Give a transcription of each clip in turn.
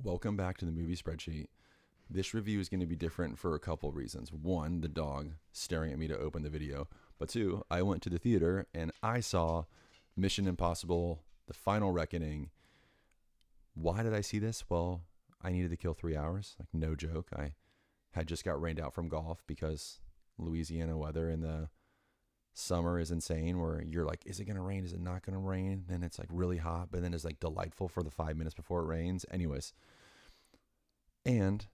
Welcome back to the Movie Spreadsheet. This review is going to be different for a couple of reasons. One, the dog staring at me to open the video. But two, I went to the theater and I saw Mission Impossible, The Final Reckoning. Why did I see this? Well, I needed to kill 3 hours. Like, no joke. I had just got rained out from golf because Louisiana weather in the summer is insane, where you're like, is it going to rain? Is it not going to rain? Then it's like really hot, but then it's like delightful for the 5 minutes before it rains. Anyways, and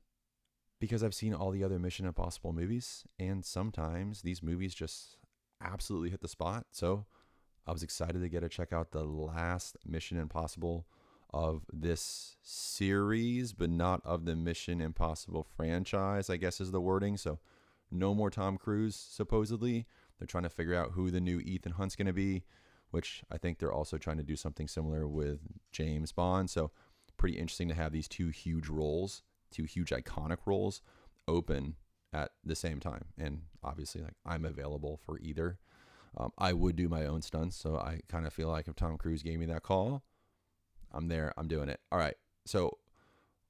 because I've seen all the other Mission Impossible movies, and sometimes these movies just absolutely hit the spot. So I was excited to get to check out the last Mission Impossible of this series, but not of the Mission Impossible franchise, I guess is the wording. So no more Tom Cruise, supposedly. They're trying to figure out who the new Ethan Hunt's going to be, which I think they're also trying to do something similar with James Bond. So pretty interesting to have these two huge roles, two huge iconic roles open at the same time. And obviously, like, I'm available for either. I would do my own stunts, so I kind of feel like if Tom Cruise gave me that call, I'm there, I'm doing it. All right, so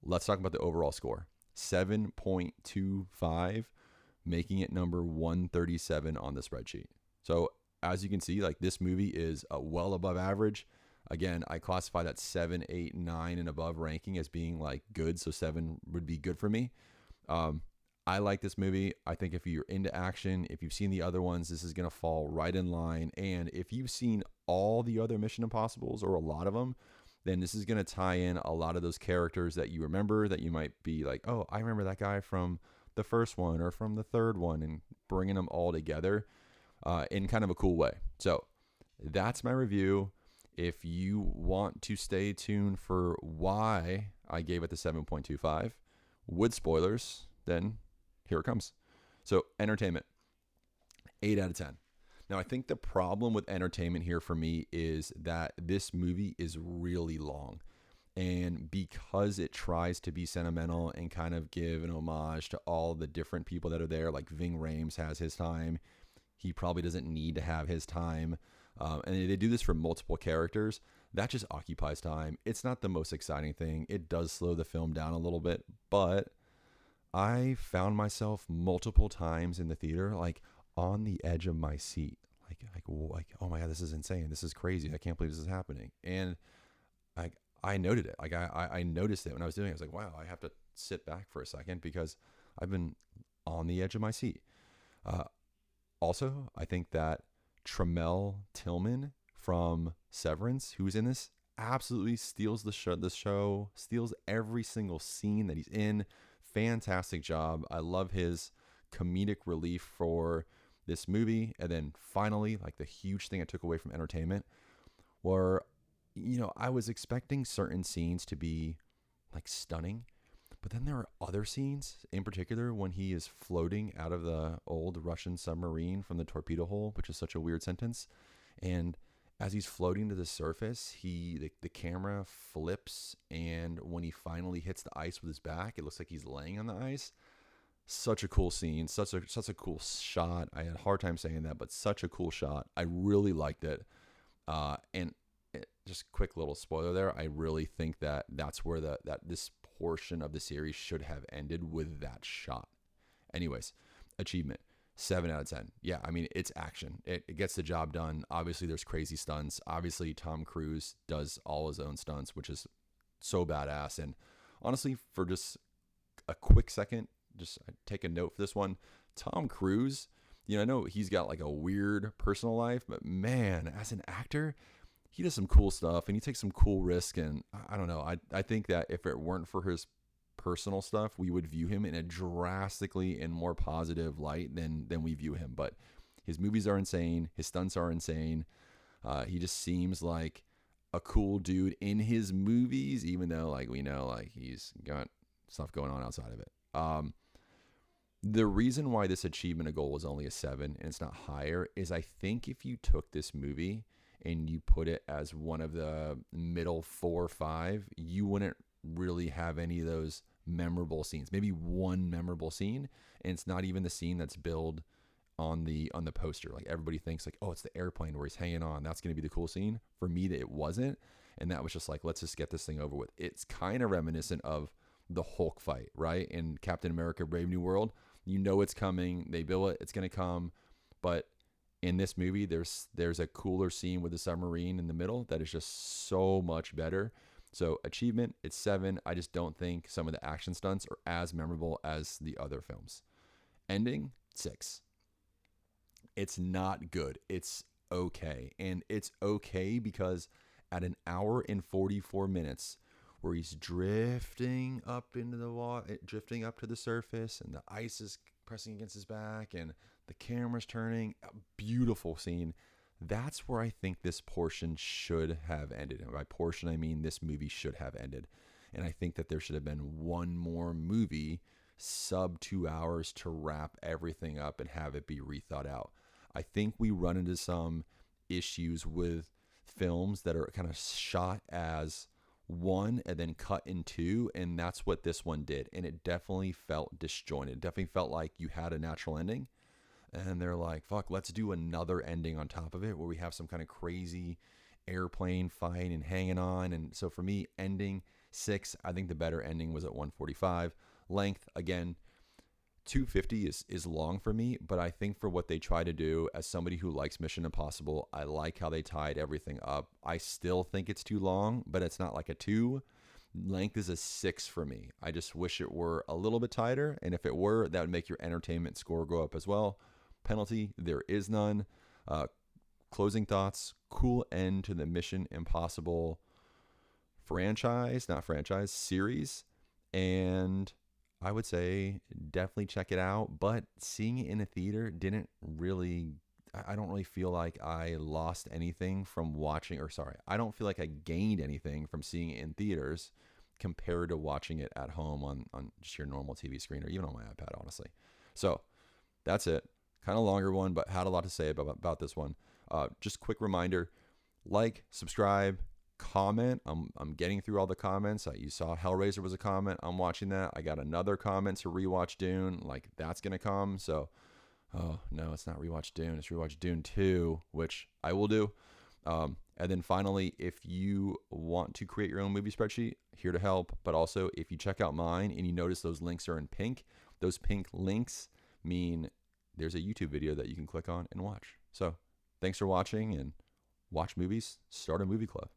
let's talk about the overall score. 7.25, making it number 137 on the spreadsheet. So as you can see, like, this movie is well above average. Again, I classify that 7, 8, 9 and above ranking as being like good. So 7 would be good for me. I like this movie. I think if you're into action, if you've seen the other ones, this is going to fall right in line. And if you've seen all the other Mission Impossibles, or a lot of them, then this is going to tie in a lot of those characters that you remember, that you might be like, oh, I remember that guy from the first one or from the third one, and bringing them all together in kind of a cool way. So that's my review. If you want to stay tuned for why I gave it the 7.25 with spoilers, then here it comes. So entertainment, 8 out of 10. Now, I think the problem with entertainment here for me is that this movie is really long. And because it tries to be sentimental and kind of give an homage to all the different people that are there, like Ving Rhames has his time, he probably doesn't need to have his time. And they do this for multiple characters. That just occupies time. It's not the most exciting thing. It does slow the film down a little bit, but I found myself multiple times in the theater, like on the edge of my seat, like, oh my God, this is insane. This is crazy. I can't believe this is happening. And I noted it. Like I noticed it when I was doing it. I was like, wow, I have to sit back for a second because I've been on the edge of my seat. Also, I think that Tramell Tillman from Severance, who's in this, absolutely steals the show, steals every single scene that he's in. Fantastic job. I love his comedic relief for this movie. And then finally, like, the huge thing I took away from entertainment were, I was expecting certain scenes to be like stunning, but then there are other scenes, in particular when he is floating out of the old Russian submarine from the torpedo hole, which is such a weird sentence. And as he's floating to the surface, the camera flips, and when he finally hits the ice with his back, it looks like he's laying on the ice. Such a cool scene, such a cool shot. I had a hard time saying that, but such a cool shot. I really liked it. And just quick little spoiler there, I really think that that's where this portion of the series should have ended, with that shot. Anyways, achievement, 7 out of 10. Yeah, I mean, it's action. It gets the job done. Obviously, there's crazy stunts. Obviously, Tom Cruise does all his own stunts, which is so badass. And honestly, for just a quick second, just take a note for this one. Tom Cruise, I know he's got like a weird personal life, but man, as an actor, he does some cool stuff and he takes some cool risks. And I don't know. I think that if it weren't for his personal stuff, we would view him in a drastically and more positive light than we view him. But his movies are insane. His stunts are insane. He just seems like a cool dude in his movies, even though, like, we know, like, he's got stuff going on outside of it. The reason why this achievement goal is only a 7 and it's not higher is, I think if you took this movie and you put it as one of the middle 4 or 5, you wouldn't really have any of those memorable scenes. Maybe one memorable scene, and it's not even the scene that's billed on the poster. Like, everybody thinks like, oh, it's the airplane where he's hanging on. That's going to be the cool scene. For me, that it wasn't. And that was just like, let's just get this thing over with. It's kind of reminiscent of the Hulk fight, right? In Captain America Brave New World. You know it's coming. They bill it. It's going to come. But in this movie, there's a cooler scene with the submarine in the middle that is just so much better. So achievement, it's 7. I just don't think some of the action stunts are as memorable as the other films. Ending, 6. It's not good. It's okay. And it's okay because at an hour and 44 minutes, where he's drifting up into the water, drifting up to the surface, and the ice is pressing against his back, and the camera's turning. A beautiful scene. That's where I think this portion should have ended. And by portion, I mean this movie should have ended. And I think that there should have been one more movie, sub 2 hours, to wrap everything up and have it be rethought out. I think we run into some issues with films that are kind of shot as one and then cut in two, and that's what this one did. And it definitely felt disjointed. It definitely felt like you had a natural ending, and they're like, fuck, let's do another ending on top of it where we have some kind of crazy airplane fight and hanging on. And so for me, ending 6, I think the better ending was at 145. Length, again, 250 is long for me, but I think for what they try to do, as somebody who likes Mission Impossible, I like how they tied everything up. I still think it's too long, but it's not like a 2. Length is a 6 for me. I just wish it were a little bit tighter, and if it were, that would make your entertainment score go up as well. Penalty, there is none. Closing thoughts, cool end to the Mission Impossible series, and I would say definitely check it out, but seeing it in a theater I don't really feel like I lost anything from watching, I don't feel like I gained anything from seeing it in theaters compared to watching it at home on just your normal TV screen or even on my iPad, honestly. So that's it. Kind of longer one, but had a lot to say about this one. Just quick reminder, like, subscribe, comment. I'm getting through all the comments. You saw Hellraiser was a comment. I'm watching that. I got another comment to rewatch Dune. Like, that's gonna come. So, oh no, it's not rewatch Dune. It's rewatch Dune 2, which I will do. And then finally, if you want to create your own movie spreadsheet, here to help. But also, if you check out mine and you notice those links are in pink, those pink links mean there's a YouTube video that you can click on and watch. So, thanks for watching, and watch movies, start a movie club.